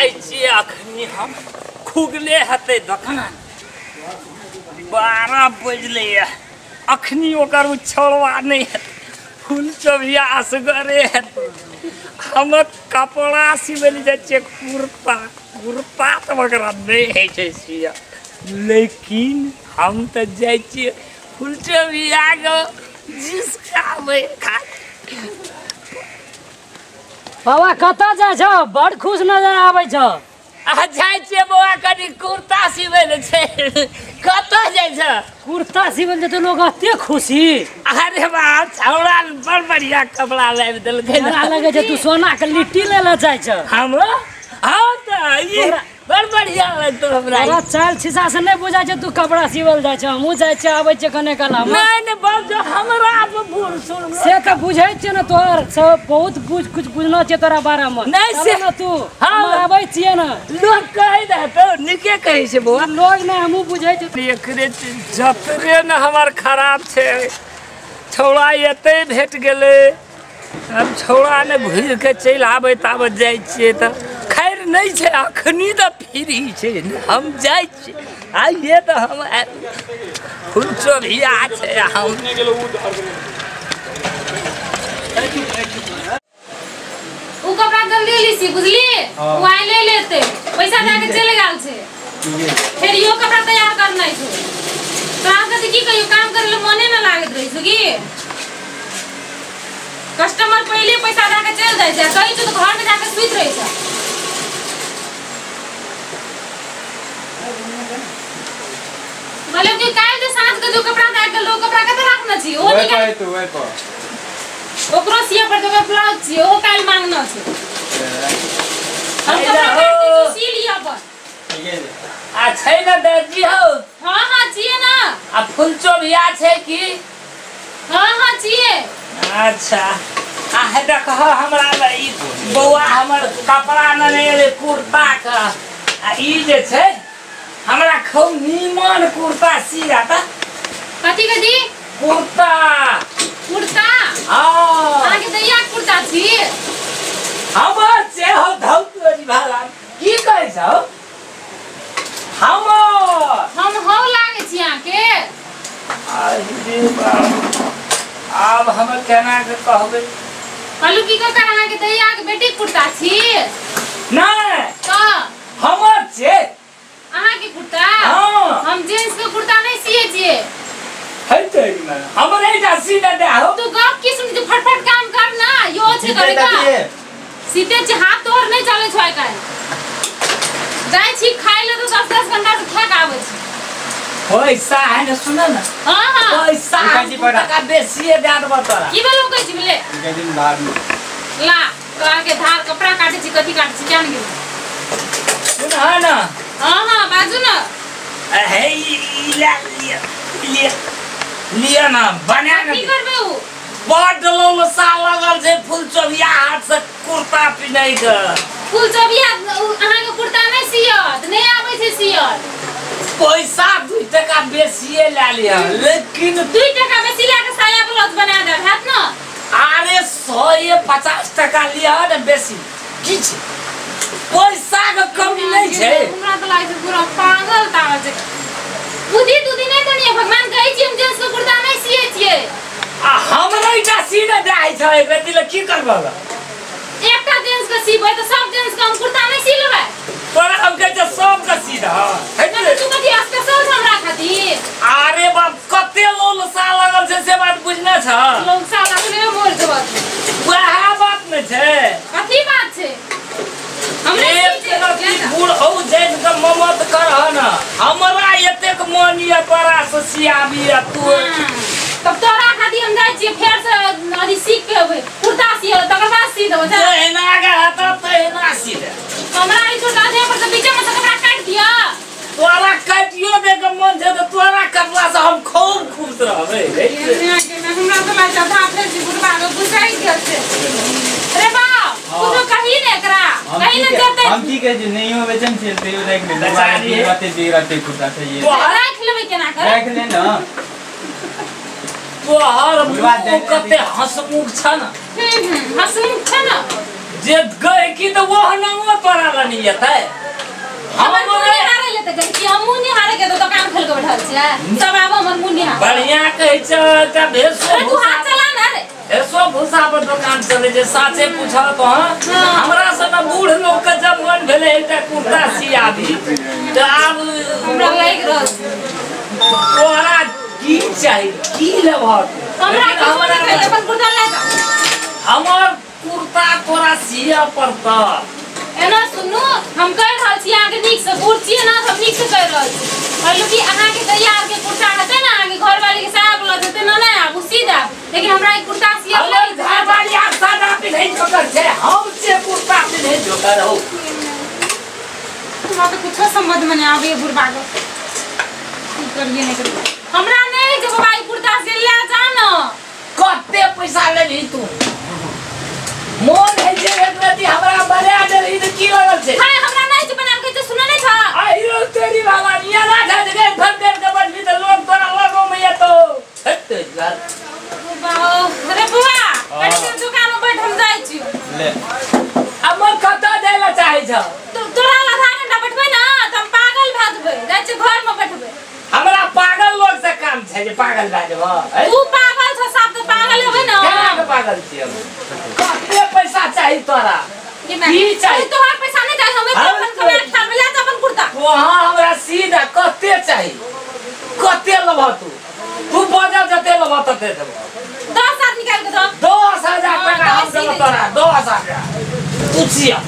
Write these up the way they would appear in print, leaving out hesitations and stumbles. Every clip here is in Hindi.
जाए छी अखनी हम खुगले हते दुकान 12 बजले अखनी ओकर छोड़वा नहीं है फूल चबिया असगरे है हम कपड़ा सिबल जाए कुर्ता कुर्ता तो वगैरह नहीं है छै सिया लेकिन हम तो जाए छी फूल चबिया के जिसका खा बाबा कता जाय छ बड़ खुश नजर आबै छ आ जाय छे बौआ कनी कुर्ता सिबल छे कता जाय छ कुर्ता सिबल त लोग अते खुशी अरे बा छौड़ा बड़ बढ़िया कपड़ा लाबि देलकै हमरा लगे छ तू सोना के लिट्टी लेला जाय छ हम हां त ये बड़ बढ़िया लगतो हमरा तोरा चाल छिसा से नहीं बुझाय छ तू कपड़ा सिबल जाय छ हमहु जाय छ आबै छ कने कला नहीं बाप जो हमरा भूल सुन से त बुझै छ न तोहर सब बहुत कुछ बुझना छ तोरा बारे में नहीं से न तू हम आबै छिए न लोग कहि दे तो निके कहि छै बौआ लोग ने हमहु बुझै छ एकरे जतरे न हमर खराब छे छौड़ा एते भेट गेले अब छौड़ा ने घुर के चल आबै ताब जाय छिए त खैर नहीं छे अखनी त फ्री छे हम जाय छी आइए त हम फूल चबिया छे हम उ कपड़ा जल्दी लीसी बुझली वाई ले लेते पैसा दे के चले गेल छे फिर यो कपड़ा तैयार करना छै तो आके की कहियो काम करे ले मने न लागत रही सुगी कस्टमर पहले पैसा दे के चल जाय छै कहि तो घर में जाके सुइत रही छै मतलब कि काल जे साँझ के जो कपड़ा दे के लोग कपड़ा कते राखना छी ओ निकाल तो वही को ओकरो सिया पर तो ब्लाउज छी ओ काल मांगना छै हम कपड़ा काट के सी लिया पर आ छै न दर्जी हो हां छिए ना आ फूल चबिया छै की हां छिए अच्छा आ हे देख हमरा ई बौआ हमर कपड़ा न ले कुर्ता का आ ई जे छै हमरा खूब नीमन कुर्ता सिया त कथि के दी कुर्ता कुर्ता हां आगे दैया कुर्ता छी हमर से हो धौतरी भाला की कहै छौ हम हो लागे छी आके अरे बाप अब हम केना के कहबै कहलु की को करा के दैया के बेटी कुर्ता छी नहीं तो हमर से अहाँ के कुर्ता हां हम जेंट्स के कुर्ता नहीं सिए छिए है तेरी में हमर एटा सीधा दे हो तू गप की सुन तू फटफट काम कर ना यो छे करेगा सीधे जे हाथ तोर नहीं चले छै काल जाय छी खाइ ले तो 10 घंटा से थक आबै छी पैसा है न सुन न हां हां पैसा का बेसी दे देबो तोरा की बोलो कहै छी बोले के दिन बाद ला तोरा के धार कपड़ा काटे छी कथि काटे छी जान गेल सुन है न हां हां बाजू न हे लिया ना बना न की करबे उ बड़ लोलसा लगल छै फूल चबिया हाथ से कुर्ता पिनै के फूल चबिया अहाँ के कुर्ता नहीं सियत नहीं आबै छै सियत पैसा 2 टका बेसिए ले लिया लेकिन 2 टका बेसी ला के साया ब्लाउज बना दे हाथ न अरे 150 टका लिया न बेसी की छै पैसा के कमी नहीं छै हमरा त लागे छै पूरा पागल तावा छै बुद्धि दुदी नहीं तनिए भगवान कहै छी हम जेंट्स के कुर्ता नहीं सिए छिए आ हमरा इटा सीधा जाय छै बेटी ल की करबा एकटा जेंट्स के सीबै त सब जेंट्स के हम कुर्ता नहीं सी लेबै तोरा हम कहै छै सब के सीधा है तू कथि स्पेशल हमरा खातिर अरे बाप कते लोलसा लगल छै से बात बुझना छ लोग साला के मोर जबत वह बात न छै कथि बात छै हमरे बूढ़ हो जैन के ममत कर न हमरा एतेक मानिया तोरा से सियाबी तू तब तोरा खातिर हम जाय छी फेर से अथि सीख के कुर्ता सियो तकर बाद सी देबो एना के हाथ त एना सी दे हमरा ई छोटा दे पर बीच में से कपड़ा काट दिया तोरा काटियो दे के मन छै त तोरा कपड़ा से हम खूब खुश रहबै हमरा तो लाग था अपने जी बुढ़वा के बुझाई गेल छै अरे बाप कुछो कहि ने एकरा कहि ने जते हम की कह जे नहीं हो बेचन छै ते देख ले बातें कुर्ता चाहिए तो राख लेबै केना कर देख ले ना तोहर मुंह कते हंसमुख छ न हंसमुख छ न जे गए की तो वो नंगो तोरा ला नहीं है हमर मुंह हारे लेते गन कि हम मुंह हारे के तो दुकान खोल के बैठल छै सब आब हमर मुंह हारे बढ़िया कहै छ त भेसो तू हाथ चला ना रे भेसो भूसा पर दुकान चले जे साचे पूछा तो हमरा से न बूढ़ लोग के जब मन भेले एकटा कुर्ता सिया दी त आब हमरा लाइक रह तोरा की चाहिए की लेबह हमरा अपन कुर्ता ले जा हमर कुर्ता तोरा सिया पड़ता एना सुनू हम कह रहल छी आगे नीक से बूढ़ छी ना हम नीक से कह रहल छी कहलू कि अहाँ के तैयार के कुर्ता हते ना आगे घर वाली के साग ल देते ना आब सीधा लेकिन हमरा एक कुर्ता सिया ले घर वाली आ सादा पिन्है जोकर छै हम से कुर्ता पिन्है जोकर हो हमरा तो कुछ समझ में नहीं आवे बुढ़बा को की करिए नहीं करिए हमरा नहीं जे बाबा कुर्ता से ले जा ना कते पैसा लेली तू मोन है जे एक रति हमरा बना देली त की लगल छै हां हमरा नहीं जे बना के तो सुने नहीं था आइरो तेरी बाबा निया ना जा जगह भर देर के बाद भी तो लोग तोरा लगो में तो हट यार अरे बुआ कड़ी के दुकान में बैठ हम जाई छी ले हमर कता देला चाहे छ तोरा आधा घंटा बैठबे ना त हम पागल भ जेबै जाय छी घर में बैठबे हमरा पागल लोग से काम छै जे पागल भ जेबो तू पागल छ सब तो पागल होबे ना केना के पागल छी हम कते पैसा चाही तोरा की चाहिए तोहर पैसा नहीं चाहिए हमें अपन कमाई खा मिला त अपन कुर्ता वहां हमरा सीधा कते चाही कते लेबह तू बजा जते लेबह तते देबो 10 आदमी निकाल के दो 10,000 टका हम देबो तोरा 10,000 पूछिया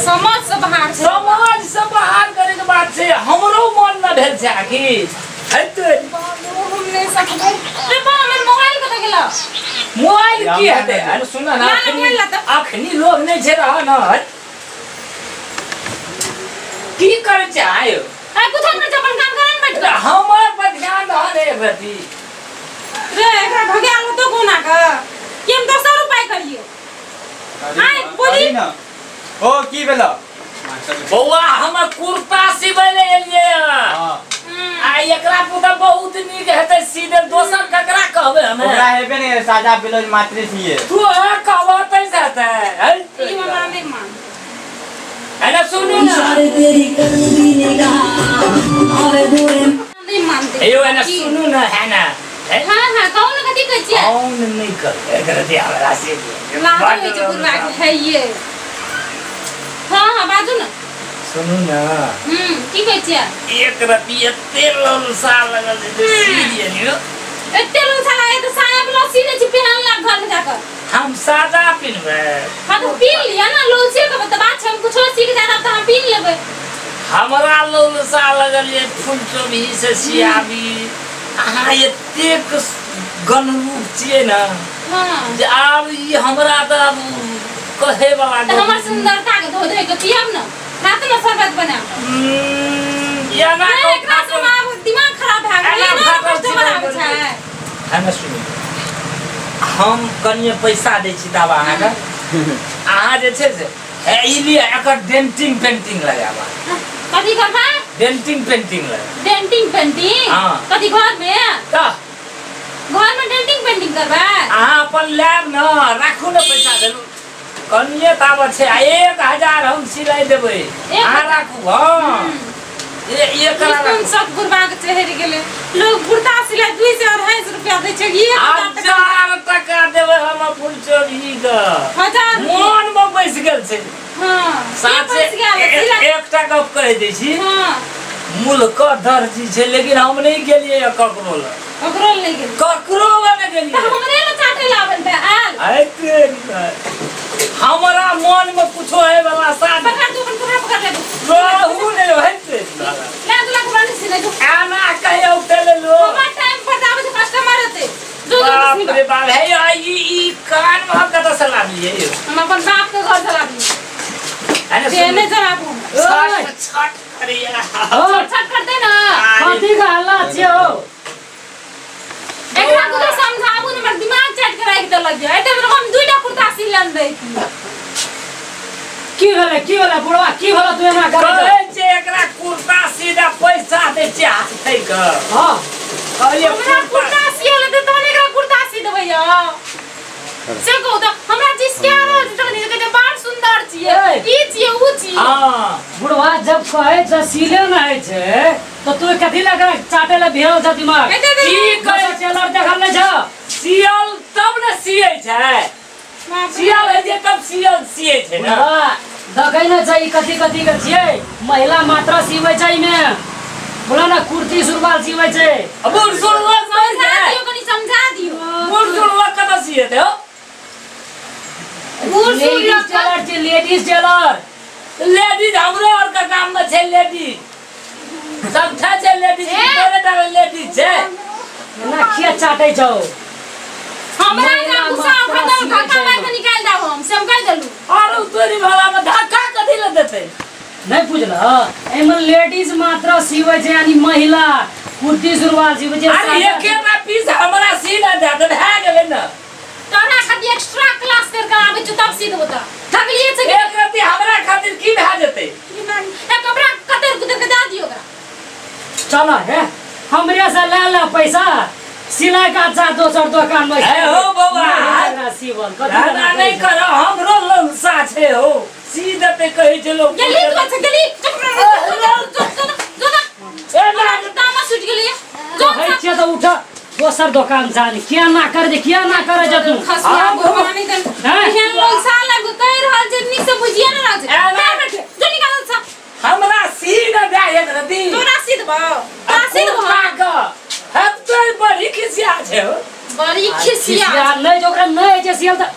समाज से बाहर छै समाज से बाहर करे के बात छै हमरो मन न भेल छै आखिर हटो हम नहीं सकबे रे बा हमर मोबाइल कत गेला मोबाइल की हते अरे सुन ना अखनी लोग नहीं छै रह न की करे छै आयो आ कुछ न अपन काम करन बैठ जा हमर पर ध्यान दह रे बेटी रे एकरा भगाल तो कोना का कि हम 200 रुपया करिए आइ बोली ना ओ की भेलो बौआ हमर कुर्ता सिबै ले एलिए हां आ एकरा पुता बहुत नीक हेतै सीधे दोसर ककरा कहबै हमे ओकरा हेबे ने सादा ब्लाउज मात्रे छिए तू कहबतै जाते है ई हमरा नहीं मान है ना सुनी ना तेरी गंदी निगाह आवे दूरे नहीं मानते एयो है ना सुनू ना है ना हां हां कौन कथि कहै छियै कौन नहीं कर एकरा दिया हमरा से लागे होइ छै बुढ़वा के है ये हां हां बाजू ना सुनू ना की कहै छियै एक रति एते ललसा लगल जे सीधे नियो एते ललसा लागे त साया ब्लाउज सीने छी पहन ला घर में जाकर हम सादा पिनबै हां तो पीन लिया ना ललसे के बता बात हम कुछ सीख जाना त हम पीन लेबै हमरा ललसा लगल ये फूल चोभी से सियाबी अहाँ एतेक गनरूप छियै ना हां जे आब ई हमरा त कहे वाला त हमर सुंदरता के धो धो के पियब ना रात में शरबत बना या ना एकरा से दिमाग खराब भ गेल ना कस्टमर आबै छै है ना सुनी हम कनिए पैसा दै छी दवा अहाँके अहाँ जे छै से ई लिए एकर डेंटिंग पेंटिंग लगाबा कथि करबा डेंटिंग पेंटिंग लगा डेंटिंग पेंटिंग हां कथि घर में त घर में डेंटिंग पेंटिंग करबा अहाँ अपन लैब न राखू न पैसा देलू कनिए ताब छै 1,000 हम सिलाई देबै अहाँ राखू हां ये करा तुम सब गुरबा के चढ़ गेले लोग कुर्ता सिलाई 200 और 250 रुपया दै छै 1,000 टका देबै हम फुल चोरी के 1000 मन में बैस गेल छै हां साथे एकटा गप कह दै छी हां मुल्क दर्जी छै लेकिन हम नहीं गेलिए ककरो ल ककरो नहीं गेल ककरो ल नहीं गेलिए हमरे ल चाटे लावन पे आल आइते हमरा मन में कुछो है वाला साथ पकड़ तू अपन पूरा पकड़ ले रहू नहीं होइते ला दूला के बानी से जो आना कहियो उठले लो हमार टाइम पर जावे से कस्टमर होते जो बाप रे बाप है ई कान में कत से लाबिए हम अपन बाप के घर चला दी अरे देने जरा को छट करिया छट करते ना कथी का हल्ला छियो एकरा को तो समझाबू न हमर दिमाग चट के राख देलक जे एते में हम दुइटा कुर्ता सिलन दै की भेले बुढ़वा की भेलो तू एना करे कहै छै एकरा कुर्ता सीधा पैसा दे छै हाथे के हां कहलिए हमरा कुर्ता सियल दे तहन एकरा कुर्ता सी देबै या से कहू त हमरा जिस के आ रहल छै ऊ चीज हां बुढ़वा जब कहे छ सिले नहीं छे तो तू कथि लगा चाटे ला भिड़ल छ दिमाग की करे टेलर देखल नहीं छ सियल तब न सिए छै सियल है जे तब सियल सिए छै ना दखै न छ ई कथि कथि के छियै महिला मात्र सिबै छै में बोला ना कुर्ती सुरवाल सिबै छै अब सुनला समझा दियो कनी समझा दियो बोल सुनला कत सिए थे हो लेडीज टेलर छै लेडीज टेलर लेडीज हमरो और का काम में छै लेडीज सब छै लेडीज करे लेडीज छै ना खिया चाटै छौ हमरा ना गुस्सा उठा धक्का मार के निकाल दाओ हम से हम कह देलू और तोरी भला में धक्का कथि ल देते नहीं बुझल एमे लेडीज मात्र सिबै छै यानी महिला कुर्ती सुरवाल सिबै छै अरे एकेटा पीस हमरा सी न दे त भए गेलै न तोरा खातिर एक्स्ट्रा क्लास कर के आबै छ तब सीध होता थकलिए छ एक रति हमरा खातिर की भए जेतै ए कपड़ा कतर कुतर के दे दियो ओकरा चल हे हमरे से ले ले पैसा सिलाई का अच्छा दोसर दुकान में ए हो बौआ सिवल दादा नहीं करो हमरो लंसा छै हो सी देते कहै छै लोग जल्दी तो अच्छा जल्दी जो ए ना तामा छूट गेलिए जो कहै छियै त उठ दोसर दुकान जानी किया ना कर दे किया ना करे जे तू खसवा भगवानी दन एहन लोग साल लग कह रहल छै नी से बुझिए ना राज जो निकाल छ हमरा सी न दे एक रति तोरा सीध बा तोरा सीध बा का हम तो बड़ी खिसिया छै हो बड़ी खिसिया नहीं जोकरा नहीं जे सियल त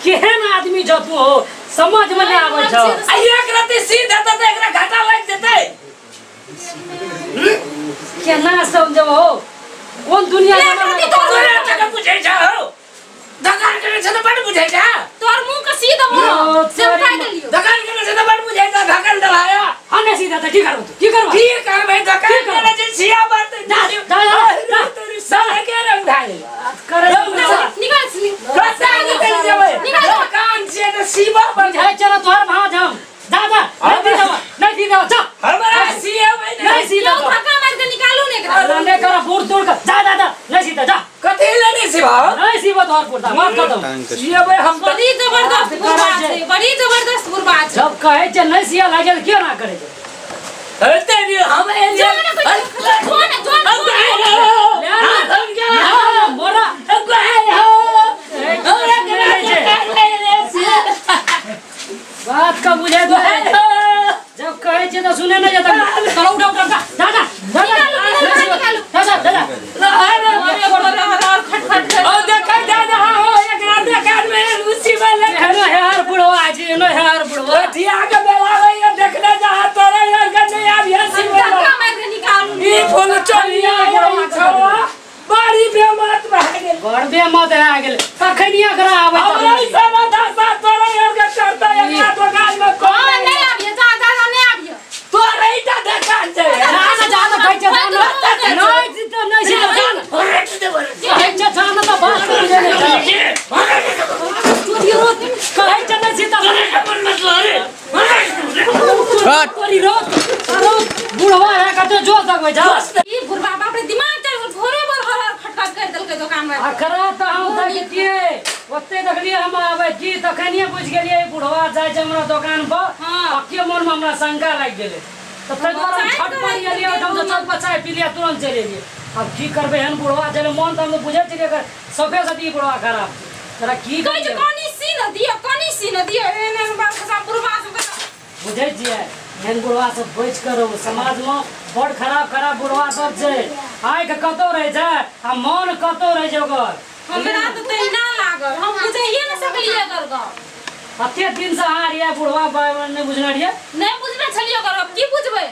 केहन आदमी छ तू हो समझ में नहीं आबै छ आ एक रति सी देते त एकरा घाटा लग जेतै केना समझब हो कोन दुनिया में तोरा तक बुझै छ हो दकान करे छ त बड़ बुझै छ तोर मुंह का सीध हो से उठा देलियो दकान करे छ त बड़ बुझै छ धकल दलाया हने सीधा त की करबो तू की करबो की करबै दकान करे छ सिया बरते ना तोरी साला के रंग धाई करे निकाल सी कसा निकल जेबै दकान से त सीबा बन बुझाइ छ र तोहर भाज हम दादा नहीं दी दो जा हमरा सिया नहीं सीधा यो धक्का मार के निकालू ने एकरा रंगे कर फूर तोड़ कर जा दादा नहीं सीधा जा कथि लेने सिबा नहीं सीधा तोहर पुरता माफ कर दो सिया भाई हम बड़ी जबरदस्त बुरबा छै बड़ी जबरदस्त बुरबा छै जब कहे छ नहीं सिया लागे त क्यों ना करे छ तेरी हम एलिया मोरा बात का बुझे दो जब कहे छ तो सुने नहीं जाता चलो उठा उठा दादा दादा दादा ओ देखा दादा हो एक रात दकान में उसी वाले हेलो यार बुढ़वा आज नो यार बुढ़वा थिया के बेला रे देखने जा तोरे यार के नहीं आबी हसी धक्का मार के निकालू ई फूल चलिया गई छवा बड़ी बेमत रह गेल बड़ बेमत रह गेल कखनिया करा आबै हमरा ई सब दासा तोरे यार के करता एक दुकान में को नहीं आबिए जा जा नहीं आबिए तोरे इटा दुकान छै ना जा तो कहि छ नहीं जीतो नहीं सीधा जान कहि छ जान तो बात बुझे नहीं तू ये रोत कहि छ नहीं सीधा कोरी रोत बुढ़वा है कते जो सकबै जा ई बुढ़वा बाप रे दिमाग चल घोरे पर हर खटखट कर देलकै दुकान में अखरा त हम देखिए ओते देखलिए हम आबै की तखनिए बुझ गेलिए बुढ़वा जाय छै हमरा दुकान पर हां के मन में हमरा शंका लाग गेलै त तै दुआरे छट पड़ गेलिए हम तो चल बचाए पी लिया तुरंत चले गेलिए अब की करबे हन बुढ़वा चले मन त हम बुझे छिए कर सफे सती बुढ़वा खराब तोरा की कहि जे कनी सी न दियो एने बात खसा बुढ़वा सब बुझे छिए हन बुढ़वा सब बच करो समाज में बड़ खराब बुढ़वा सब छै आइ के कतो रहे छै आ मन कतो रहे छै ओकर हमरा तो तैना लागल हम बुझैए न सकलिए कर ग अते दिन से हार या बुढ़वा बाबन ने बुझना रिया नहीं बुझना छलियो कर अब की बुझबै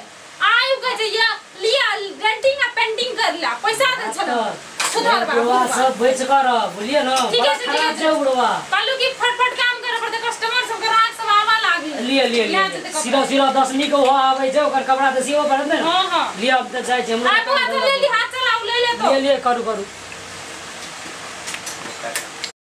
आयु के जे या लिया डेंटिंग आ पेंटिंग कर लिया पैसा दे छलो सुधार बुढ़वा सब बच कर बुझिए न ठीक है बुढ़वा कालू की फटफट काम करे पड़ते कस्टमर सब के राख सब आवा लागी लिए सीधा 10वीं को आवे छै ओकर कपड़ा त सियो पड़त ने हां हां लिए अब त जाय छै आ बुआ तो ले ली हाथ चलाऊ ले ले तो लिए करू